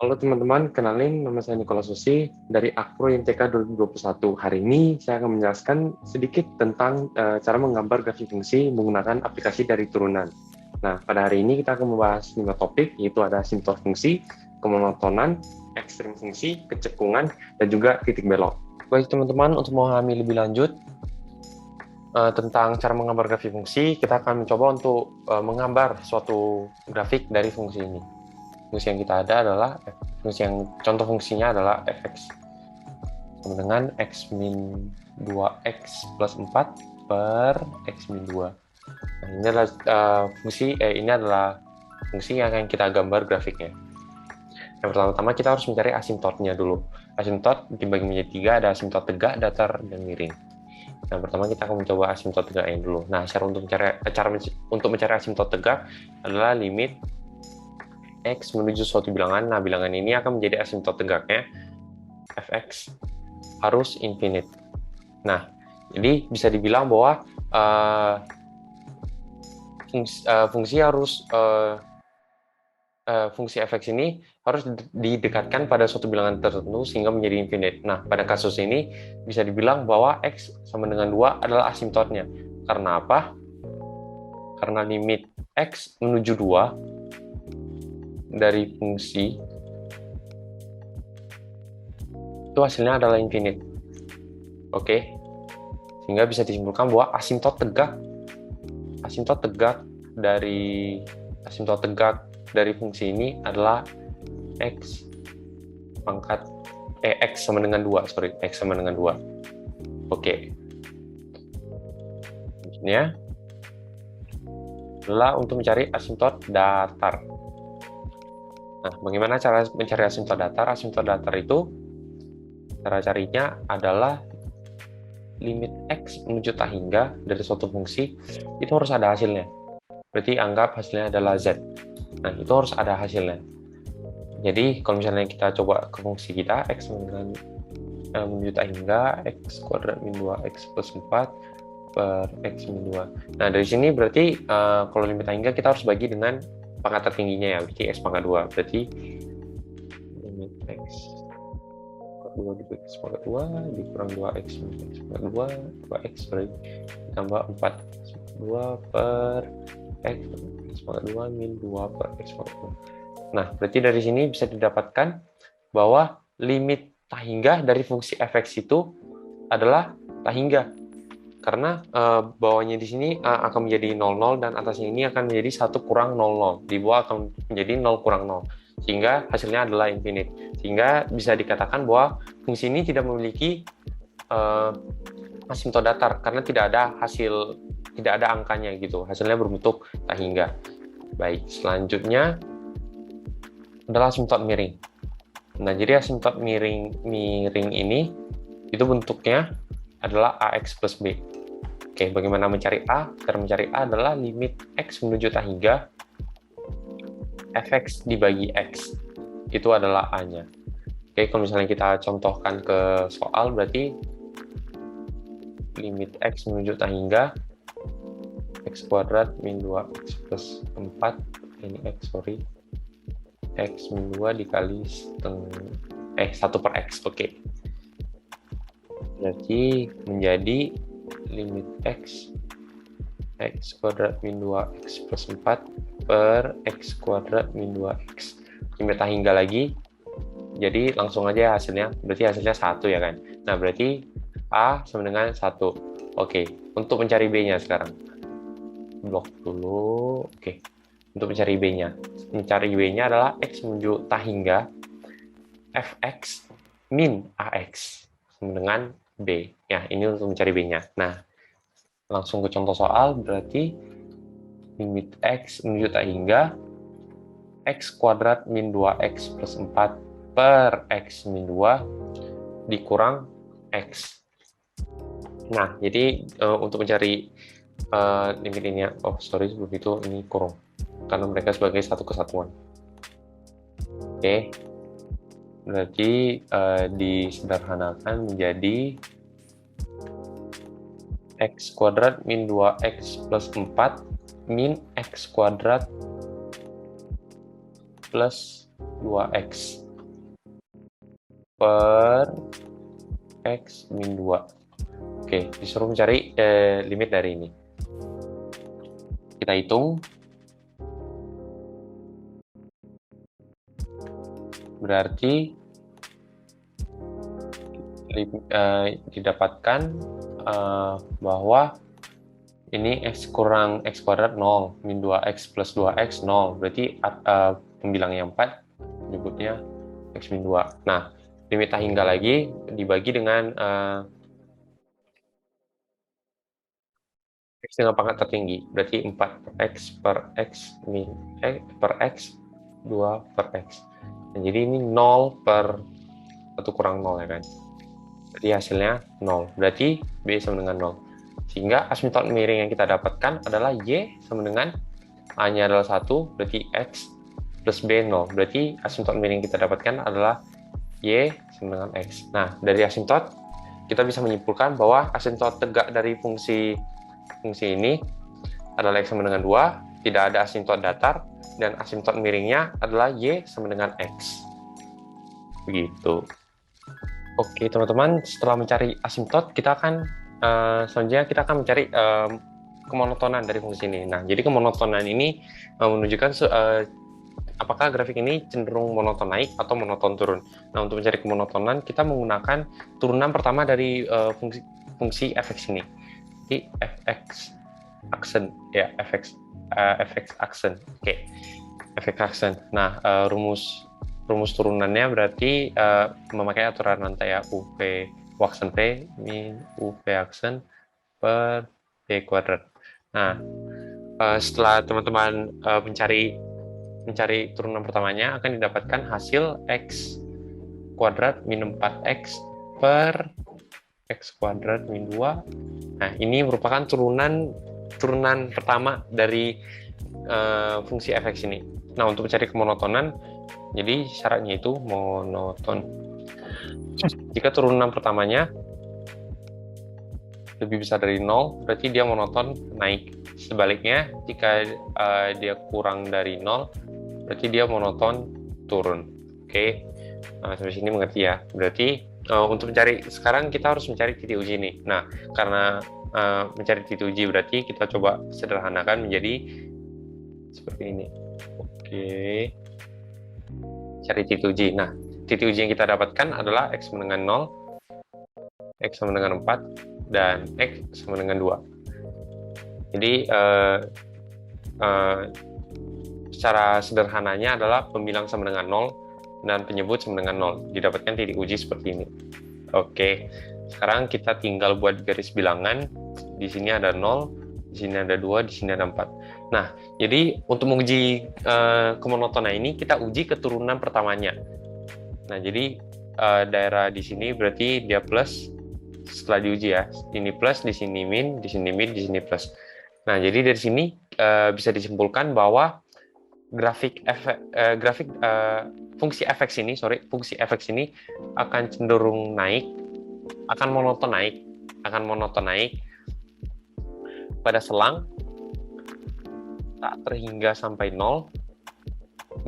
Halo teman-teman, kenalin nama saya Nikola Susi dari Akpro IMTK 2021. Hari ini saya akan menjelaskan sedikit tentang cara menggambar grafik fungsi menggunakan aplikasi dari turunan. Nah, pada hari ini kita akan membahas 5 topik, yaitu ada asimtot fungsi, kemonotonan, ekstrim fungsi, kecekungan, dan juga titik belok. Baik teman-teman, untuk memahami lebih lanjut tentang cara menggambar grafik fungsi, kita akan mencoba untuk menggambar suatu grafik dari fungsi ini. Fungsi yang kita ada adalah contoh fungsinya adalah fx sama dengan x min 2x plus 4 per x min 2. Nah, ini adalah fungsi yang akan kita gambar grafiknya. Yang pertama-tama kita harus mencari asimtotnya dulu. Asimtot dibagi menjadi 3, ada asimtot tegak, datar, dan miring. Nah, pertama kita akan mencoba asimtot tegaknya dulu. Nah, cara untuk mencari asimtot tegak adalah limit X menuju suatu bilangan. Nah, bilangan ini akan menjadi asimtot tegaknya fx harus infinite. Nah, jadi bisa dibilang bahwa fungsi fx ini harus didekatkan pada suatu bilangan tertentu sehingga menjadi infinite. Nah, pada kasus ini bisa dibilang bahwa x sama dengan 2 adalah asimtotnya. Karena apa? Karena limit x menuju 2 dari fungsi itu hasilnya adalah infinite. Oke. Sehingga bisa disimpulkan bahwa asimtot tegak dari fungsi ini adalah x sama dengan 2, x sama dengan 2. Oke. Selanjutnya adalah untuk mencari asimtot datar. Nah, bagaimana cara mencari asimtot datar? Asimtot datar itu cara carinya adalah limit x menuju tak hingga dari suatu fungsi itu harus ada hasilnya. Berarti anggap hasilnya adalah z. Nah, itu harus ada hasilnya. Jadi, kalau misalnya kita coba ke fungsi kita x menuju tak hingga x kuadrat min 2x plus 4 per x min 2. Nah, dari sini berarti kalau limit tak hingga kita harus bagi dengan pangkat tertingginya ya, berarti x pangkat 2. Berarti limit x pangkat 2 dibagi x pangkat 2 dikurang 2x min x pangkat 2, 2x berarti ditambah 4 2 per x pangkat 2 min 2 per x pangkat 2. Nah, berarti dari sini bisa didapatkan bahwa limit tak hingga dari fungsi fx itu adalah tak hingga. Karena bawahnya di sini akan menjadi 00 dan atasnya ini akan menjadi 1 kurang 00. Di bawah akan menjadi 0 kurang 0. Sehingga hasilnya adalah infinite. Sehingga bisa dikatakan bahwa fungsi ini tidak memiliki asimtot datar karena tidak ada angkanya gitu. Hasilnya berbentuk tak hingga. Baik, selanjutnya adalah asimtot miring. Nah, jadi asimtot miring ini itu bentuknya adalah ax plus b. Oke, bagaimana mencari A? Cara mencari A adalah limit x menuju tak hingga fx dibagi x. Itu adalah A-nya. Oke, kalau misalnya kita contohkan ke soal, berarti limit x menuju tak hingga x kuadrat min 2x plus 4, x min 2 dikali 1 per x. Oke. Berarti menjadi limit x kuadrat min 2x plus 4 per x kuadrat min 2x. Limit tak hingga lagi, jadi langsung aja hasilnya, berarti hasilnya 1 ya kan. Nah, berarti A sama dengan 1. Oke, untuk mencari B-nya sekarang. Blok dulu. Oke, untuk mencari B-nya. Mencari B-nya adalah x menuju tak hingga fx min ax sama dengan B. Ya, ini untuk mencari B-nya. Nah, langsung ke contoh soal, berarti limit x menuju tak hingga x kuadrat min 2x plus 4 per x min 2 dikurang x. Nah, jadi untuk mencari limit ini, sebelum itu ini kurung, karena mereka sebagai satu kesatuan. Oke. Berarti disederhanakan menjadi x kuadrat min 2x plus 4 min x kuadrat plus 2x. per X min 2. Oke, disuruh mencari limit dari ini. Kita hitung. Berarti didapatkan bahwa ini X kurang X kuadrat 0, min 2X plus 2X 0. Berarti pembilangnya 4, menyebutnya X min 2. Nah, limit tak hingga lagi dibagi dengan X dengan pangkat tertinggi. Berarti 4 per X min per X 2 per X. Nah, jadi ini 0 per 1 kurang 0 ya kan. Jadi hasilnya 0. Berarti B sama dengan 0. Sehingga asymptot miring yang kita dapatkan adalah Y sama dengan A-nya adalah 1, berarti X plus B 0. Berarti asymptot miring yang kita dapatkan adalah Y sama dengan X. Nah, dari asymptot kita bisa menyimpulkan bahwa asymptot tegak dari fungsi ini adalah X sama dengan 2, tidak ada asymptot datar, dan asymptot miringnya adalah Y sama dengan X. Begitu. Oke, teman-teman, setelah mencari asymptot, kita akan selanjutnya kita akan mencari kemonotonan dari fungsi ini. Nah, jadi kemonotonan ini menunjukkan apakah grafik ini cenderung monoton naik atau monoton turun. Nah, untuk mencari kemonotonan, kita menggunakan turunan pertama dari fungsi fx ini. Jadi fx aksen, ya fx aksen. Oke, fx aksen. Nah, rumus turunannya berarti memakai aturan rantai ya, UV aksen P min UV aksen per P kuadrat. Nah, setelah teman-teman mencari turunan pertamanya, akan didapatkan hasil X kuadrat min 4X per X kuadrat min 2. Nah, ini merupakan turunan pertama dari fungsi fx ini. Nah, untuk mencari kemonotonan, jadi syaratnya itu monoton. Jika turunan pertamanya lebih besar dari 0, berarti dia monoton naik. Sebaliknya, jika dia kurang dari 0, berarti dia monoton turun. Oke, sampai sini mengerti ya. Berarti untuk mencari, sekarang kita harus mencari titik uji nih. Nah, karena mencari titik uji berarti kita coba sederhanakan menjadi seperti ini. Oke, cari titik uji. Nah, titik uji yang kita dapatkan adalah X sama dengan 0, X sama dengan 4, dan X sama dengan 2. Jadi secara sederhananya adalah pembilang sama dengan 0 dan penyebut sama dengan 0. Didapatkan titik uji seperti ini. Oke, sekarang kita tinggal buat garis bilangan. Di sini ada 0, di sini ada 2, di sini ada 4. Nah, jadi untuk menguji kemonotonan ini, kita uji keturunan pertamanya. Nah, jadi daerah di sini berarti dia plus setelah diuji ya. Ini plus, di sini min, di sini min, di sini plus. Nah, jadi dari sini bisa disimpulkan bahwa fungsi fx ini akan cenderung naik, akan monoton naik pada selang tak terhingga sampai 0,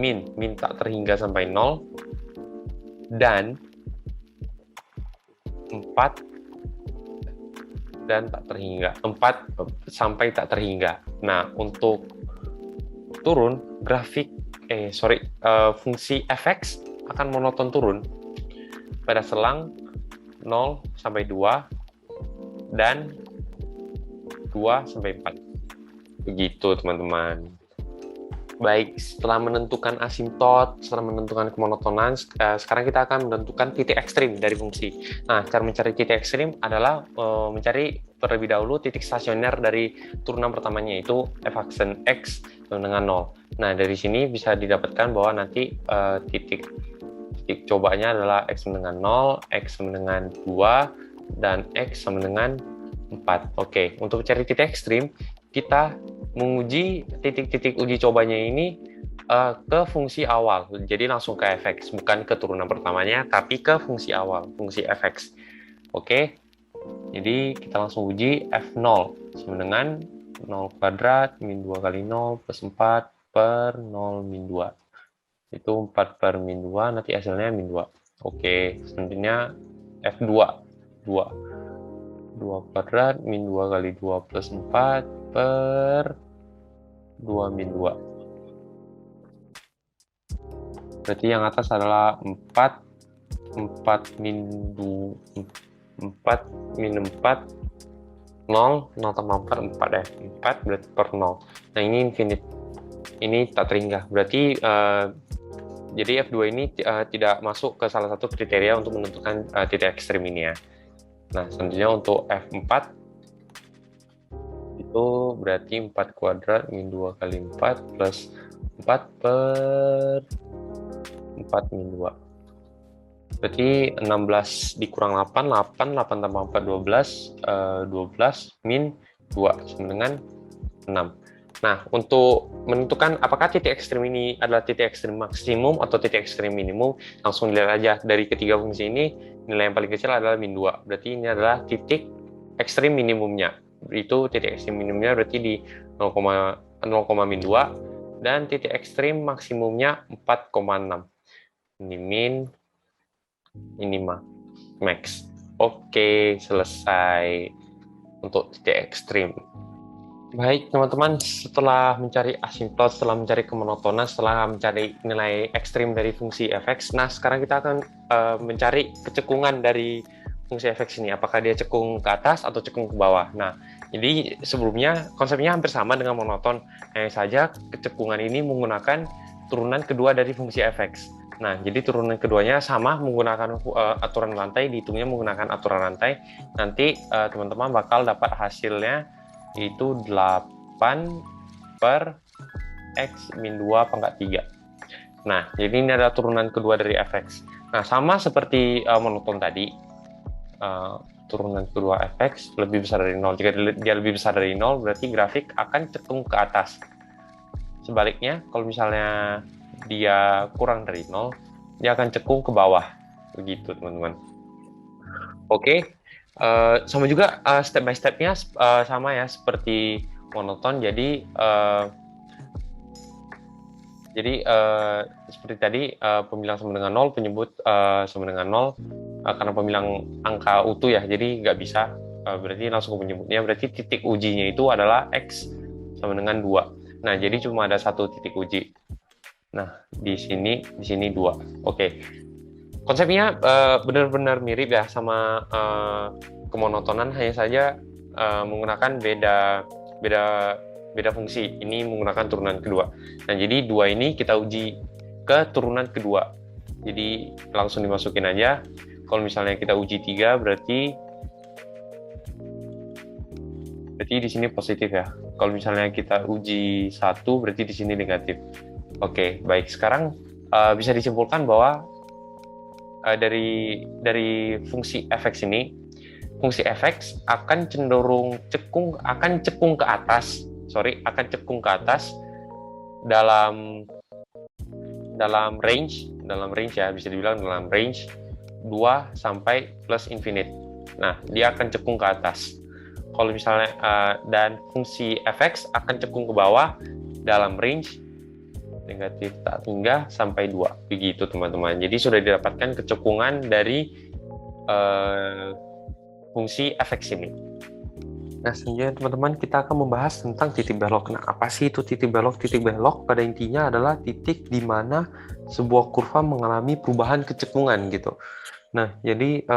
min tak terhingga sampai 0, dan 4 dan tak terhingga, 4 sampai tak terhingga. Nah, untuk turun fungsi fx akan monoton turun pada selang 0 sampai 2 dan 2 sampai 4. Begitu, teman-teman. Baik, setelah menentukan asymptot, setelah menentukan kemonotonan, sekarang kita akan menentukan titik ekstrim dari fungsi. Nah, cara mencari titik ekstrim adalah mencari terlebih dahulu titik stasioner dari turunan pertamanya, yaitu f aksen X dengan 0. Nah, dari sini bisa didapatkan bahwa nanti titik cobanya adalah X sama dengan 0, X sama dengan 2, dan X sama dengan 4. Oke, untuk mencari titik ekstrim, kita menguji titik-titik uji cobanya ini ke fungsi awal. Jadi langsung ke fx, bukan ke turunan pertamanya, tapi ke fungsi awal, fungsi fx. Oke, jadi kita langsung uji f0 sama dengan 0 kuadrat min 2 kali 0 plus 4 per 0 min 2. Itu 4 per min 2, nanti hasilnya min 2. Oke, selanjutnya F2. 2 kuadrat min 2 kali 2 plus 4 per 2 min 2. Berarti yang atas adalah 4 min 2, 4 min 4, 0 tambah 4, 4 ya. 4 berarti per 0. Nah, ini infinite. Ini tak terhingga. Berarti jadi F2 ini tidak masuk ke salah satu kriteria untuk menentukan titik ekstrim ini ya. Nah, selanjutnya untuk F4 itu berarti 4 kuadrat min 2 kali 4 plus 4 per 4 min 2. Berarti 16 dikurang 8, 8 tambah 4, 12, 12 min 2 sama dengan 6. Nah, untuk menentukan apakah titik ekstrim ini adalah titik ekstrim maksimum atau titik ekstrim minimum, langsung dilihat aja dari ketiga fungsi ini, nilai yang paling kecil adalah min 2. Berarti ini adalah titik ekstrim minimumnya. Itu titik ekstrim minimumnya berarti di 0, min 2, dan titik ekstrim maksimumnya 4,6. Ini min, ini max. Oke, selesai untuk titik ekstrim. Baik, teman-teman, setelah mencari asymptot, setelah mencari kemonotonan, setelah mencari nilai ekstrim dari fungsi fx, nah sekarang kita akan mencari kecekungan dari fungsi fx ini. Apakah dia cekung ke atas atau cekung ke bawah? Nah, jadi sebelumnya konsepnya hampir sama dengan monoton. Hanya saja kecekungan ini menggunakan turunan kedua dari fungsi fx. Nah, jadi turunan keduanya sama menggunakan aturan rantai, dihitungnya menggunakan aturan rantai. Nanti teman-teman bakal dapat hasilnya itu 8 per X min 2 pangkat 3. Nah, jadi ini adalah turunan kedua dari fx. Nah, sama seperti monoton tadi, turunan kedua fx lebih besar dari 0. Jika dia lebih besar dari 0, berarti grafik akan cekung ke atas. Sebaliknya, kalau misalnya dia kurang dari 0, dia akan cekung ke bawah. Begitu, teman-teman. Oke. Sama juga step by stepnya sama ya seperti monoton. Jadi seperti tadi pembilang sama dengan 0, penyebut sama dengan 0 karena pembilang angka utuh ya, jadi nggak bisa. Berarti langsung ke penyebutnya. Berarti titik ujinya itu adalah X sama dengan 2. Nah, jadi cuma ada satu titik uji. Nah, di sini 2. Oke. Konsepnya benar-benar mirip ya sama kemonotonan, hanya saja menggunakan beda fungsi. Ini menggunakan turunan kedua. Nah, jadi 2 ini kita uji ke turunan kedua. Jadi langsung dimasukin aja. Kalau misalnya kita uji 3, berarti di sini positif ya. Kalau misalnya kita uji 1, berarti di sini negatif. Oke, baik. Sekarang bisa disimpulkan bahwa dari fungsi fx ini, fungsi fx akan cenderung cekung ke atas dalam range ya, bisa dibilang dalam range 2 sampai plus infinite. Nah, dia akan cekung ke atas. Kalau misalnya dan fungsi fx akan cekung ke bawah dalam range negatif tak hingga sampai 2. Begitu, teman-teman. Jadi sudah didapatkan kecekungan dari fungsi fx ini. Nah, selanjutnya teman-teman, kita akan membahas tentang titik belok. Nah, apa sih itu titik belok? Titik belok pada intinya adalah titik di mana sebuah kurva mengalami perubahan kecekungan gitu. Nah, jadi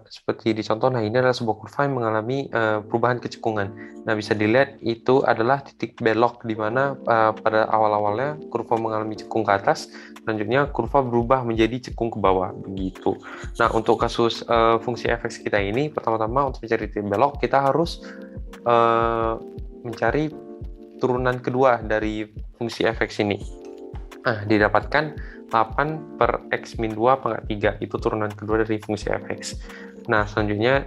seperti di contoh, nah ini adalah sebuah kurva yang mengalami perubahan kecekungan. Nah, bisa dilihat itu adalah titik belok di mana pada awal-awalnya kurva mengalami cekung ke atas, selanjutnya kurva berubah menjadi cekung ke bawah, begitu. Nah, untuk kasus fungsi fx kita ini, pertama-tama untuk mencari titik belok, kita harus mencari turunan kedua dari fungsi fx ini. Nah, didapatkan 8 per X min 2 pangkat 3, itu turunan kedua dari fungsi fx. Nah, selanjutnya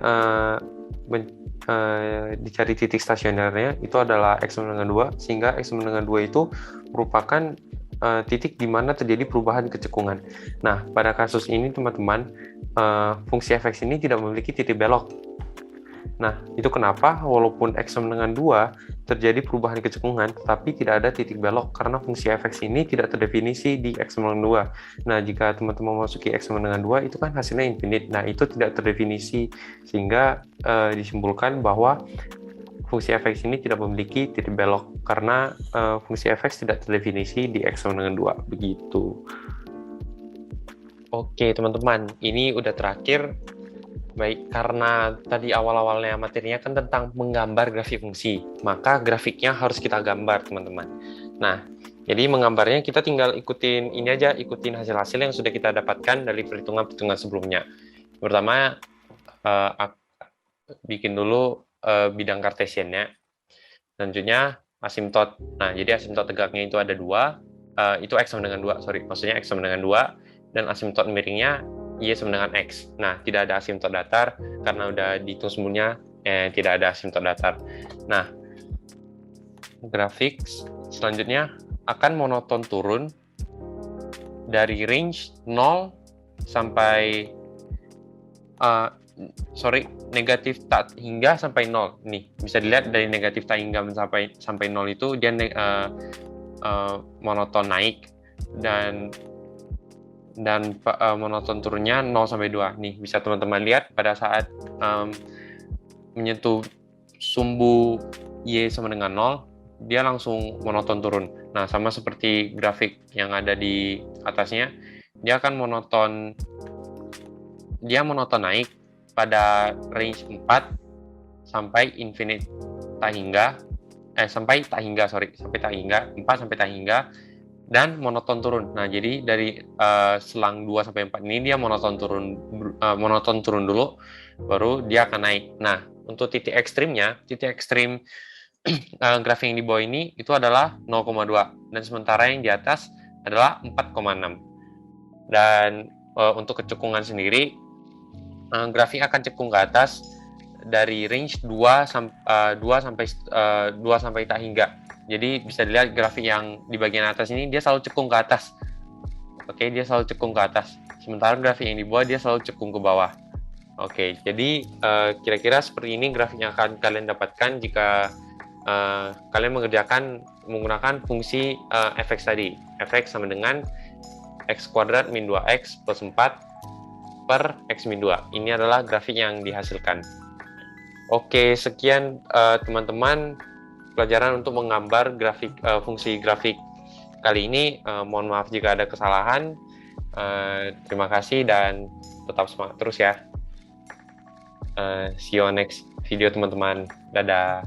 dicari titik stasionernya, itu adalah X sama dengan 2, sehingga X sama dengan 2 itu merupakan titik di mana terjadi perubahan kecekungan. Nah, pada kasus ini teman-teman, fungsi fx ini tidak memiliki titik belok. Nah, itu kenapa walaupun X sama dengan 2, terjadi perubahan kecekungan, tapi tidak ada titik belok karena fungsi fx ini tidak terdefinisi di x sama dengan 2. Nah, jika teman-teman memasuki x sama dengan 2, itu kan hasilnya infinite. Nah, itu tidak terdefinisi, sehingga disimpulkan bahwa fungsi fx ini tidak memiliki titik belok karena fungsi fx tidak terdefinisi di x sama dengan 2. Begitu. Oke, teman-teman, ini udah terakhir. Baik, karena tadi awal-awalnya materinya kan tentang menggambar grafik fungsi, maka grafiknya harus kita gambar, teman-teman. Nah, jadi menggambarnya kita tinggal ikutin ini aja, ikutin hasil-hasil yang sudah kita dapatkan dari perhitungan-perhitungan sebelumnya. Pertama, bikin dulu bidang kartesiannya. Selanjutnya, asimtot. Nah, jadi asimtot tegaknya itu ada 2, itu x sama dengan 2, maksudnya x sama dengan 2, dan asimtot miringnya Y sama dengan X. Nah, tidak ada asimtot datar, karena udah dihitung sebelumnya, tidak ada asimtot datar. Nah, grafik selanjutnya akan monoton turun dari range 0 sampai, negatif tak hingga sampai 0. Nih, bisa dilihat dari negatif tak hingga sampai 0 itu, dia monoton naik, dan monoton turunnya 0 sampai 2. Nih, bisa teman-teman lihat pada saat menyentuh sumbu Y sama dengan 0, dia langsung monoton turun. Nah, sama seperti grafik yang ada di atasnya, dia akan monoton naik pada range 4 sampai infinite tak hingga, sampai tak hingga, 4 sampai tak hingga, dan monoton turun. Nah, jadi dari selang 2 sampai 4 ini dia monoton turun dulu, baru dia akan naik. Nah, untuk titik ekstrim grafik yang di bawah ini itu adalah 0,2, dan sementara yang di atas adalah 4,6. Dan untuk kecekungan sendiri, grafik akan cekung ke atas dari range 2 sampai tak hingga. Jadi bisa dilihat grafik yang di bagian atas ini dia selalu cekung ke atas. Oke, dia selalu cekung ke atas. Sementara grafik yang di bawah dia selalu cekung ke bawah. Oke, jadi kira-kira seperti ini grafik yang akan kalian dapatkan jika kalian menggunakan fungsi fx tadi. Fx sama dengan x kuadrat min 2x plus 4 per x min 2. Ini adalah grafik yang dihasilkan. Oke, sekian teman-teman pelajaran untuk menggambar fungsi grafik kali ini. Mohon maaf jika ada kesalahan. Terima kasih dan tetap semangat terus ya. See you on next video teman-teman. Dadah.